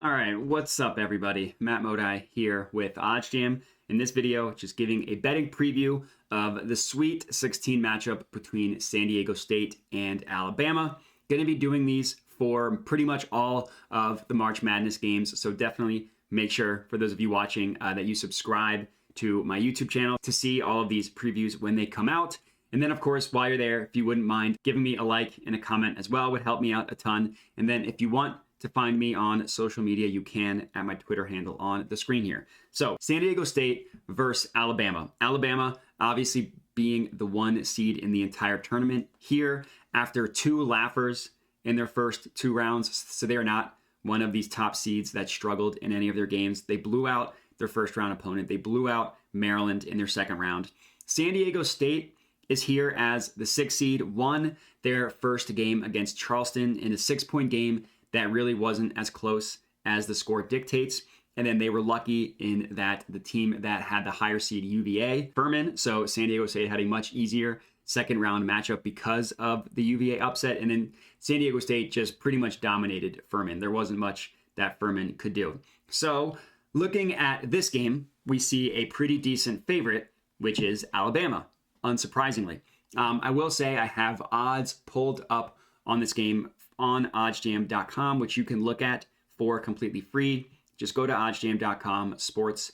All right, what's up, everybody? Matt Modi here with OddsJam. In this video, just giving a betting preview of the Sweet 16 matchup between San Diego State and Alabama. Going to be doing these for pretty much all of the March Madness games, so definitely make sure, for those of you watching, that you subscribe to my YouTube channel to see all of these previews when they come out. And then, of course, while you're there, if you wouldn't mind giving me a like and a comment as well, would help me out a ton. And then if you want to find me on social media, you can at my Twitter handle on the screen here. So San Diego State versus Alabama. Alabama obviously being the 1 seed in the entire tournament here after 2 laughers in their first 2 rounds. So they are not one of these top seeds that struggled in any of their games. They blew out their first round opponent. They blew out Maryland in their second round. San Diego State is here as the 6th seed, won their first game against Charleston in a 6-point game that really wasn't as close as the score dictates. And then they were lucky in that the team that had the higher seed UVA, Furman. So San Diego State had a much easier second round matchup because of the UVA upset. And then San Diego State just pretty much dominated Furman. There wasn't much that Furman could do. So looking at this game, we see a pretty decent favorite, which is Alabama, unsurprisingly. I will say I have odds pulled up on this game on oddsjam.com, which you can look at for completely free. Just go to oddsjam.com, sports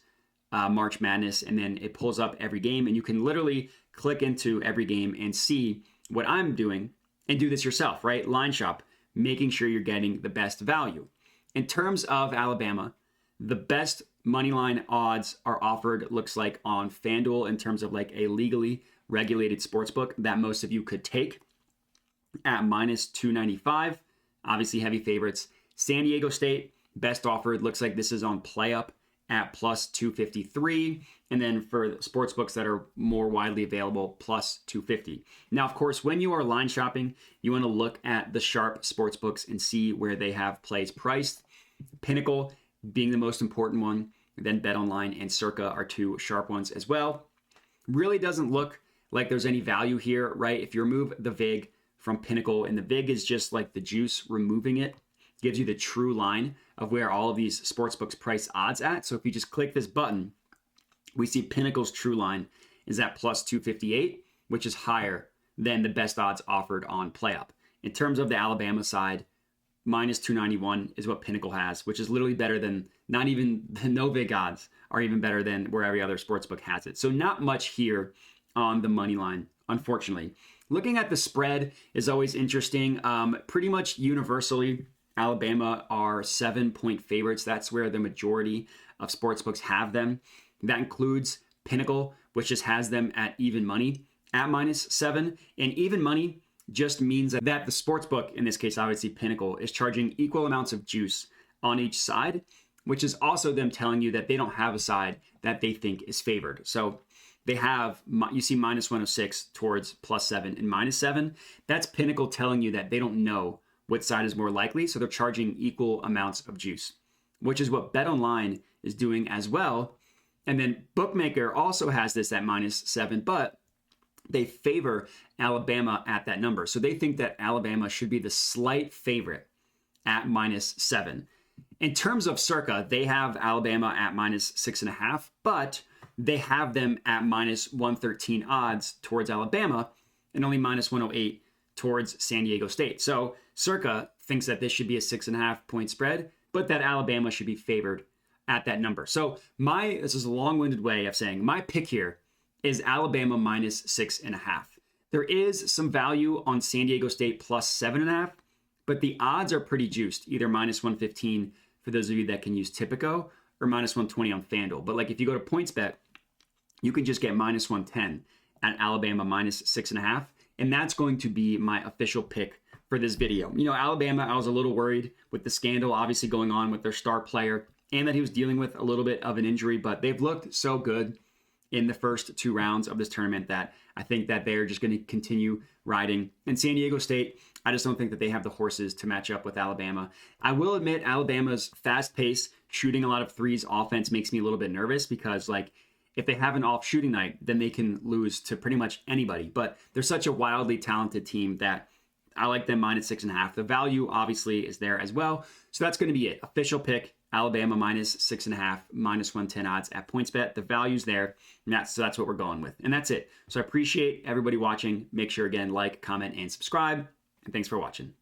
March Madness, and then it pulls up every game, and you can literally click into every game and see what I'm doing and do this yourself, right? Line shop, making sure you're getting the best value. In terms of Alabama, the best money line odds are offered, looks like, on FanDuel in terms of like a legally regulated sportsbook that most of you could take at minus 295. Obviously heavy favorites. San Diego State, best offered, looks like this is on PlayUp at plus 253. And then for the sports books that are more widely available, plus 250. Now, of course, when you are line shopping, you want to look at the sharp sports books and see where they have plays priced. Pinnacle being the most important one, then BetOnline and Circa are 2 sharp ones as well. Really doesn't look like there's any value here, right? If you remove the VIG from Pinnacle, and the VIG is just like the juice, removing it gives you the true line of where all of these sportsbooks price odds at. So if you just click this button, we see Pinnacle's true line is at plus 258, which is higher than the best odds offered on PlayUp. In terms of the Alabama side, minus 291 is what Pinnacle has, which is literally better than, not even the no VIG odds are even better than where every other sportsbook has it. So not much here on the money line, unfortunately. Looking at the spread is always interesting. Pretty much universally, Alabama are 7-point favorites. That's where the majority of sportsbooks have them. That includes Pinnacle, which just has them at even money at minus 7. And even money just means that the sportsbook, in this case, obviously Pinnacle, is charging equal amounts of juice on each side, which is also them telling you that they don't have a side that they think is favored. So they have, you see minus 106 towards plus 7 and minus 7. That's Pinnacle telling you that they don't know what side is more likely, so they're charging equal amounts of juice, which is what BetOnline is doing as well. And then Bookmaker also has this at minus 7, but they favor Alabama at that number. So they think that Alabama should be the slight favorite at minus 7. In terms of Circa, they have Alabama at minus 6.5, but they have them at minus 113 odds towards Alabama and only minus 108 towards San Diego State. So Circa thinks that this should be a 6.5-point spread, but that Alabama should be favored at that number. So this is a long-winded way of saying my pick here is Alabama minus 6.5. There is some value on San Diego State plus 7.5, but the odds are pretty juiced, either minus 115 for those of you that can use Tipico or minus 120 on FanDuel. But like if you go to PointsBet, you can just get minus 110 at Alabama minus 6.5. And that's going to be my official pick for this video. You know, Alabama, I was a little worried with the scandal obviously going on with their star player and that he was dealing with a little bit of an injury, but they've looked so good in the first 2 rounds of this tournament that I think that they're just going to continue riding. And San Diego State, I just don't think that they have the horses to match up with Alabama. I will admit Alabama's fast pace, shooting a lot of threes offense makes me a little bit nervous because like if they have an off shooting night, then they can lose to pretty much anybody. But they're such a wildly talented team that I like them minus 6.5. The value obviously is there as well. So that's going to be it. Official pick Alabama minus 6.5, minus 110 odds at PointsBet. The value's there, and that's what we're going with. And that's it. So I appreciate everybody watching. Make sure, again, like, comment, and subscribe. And thanks for watching.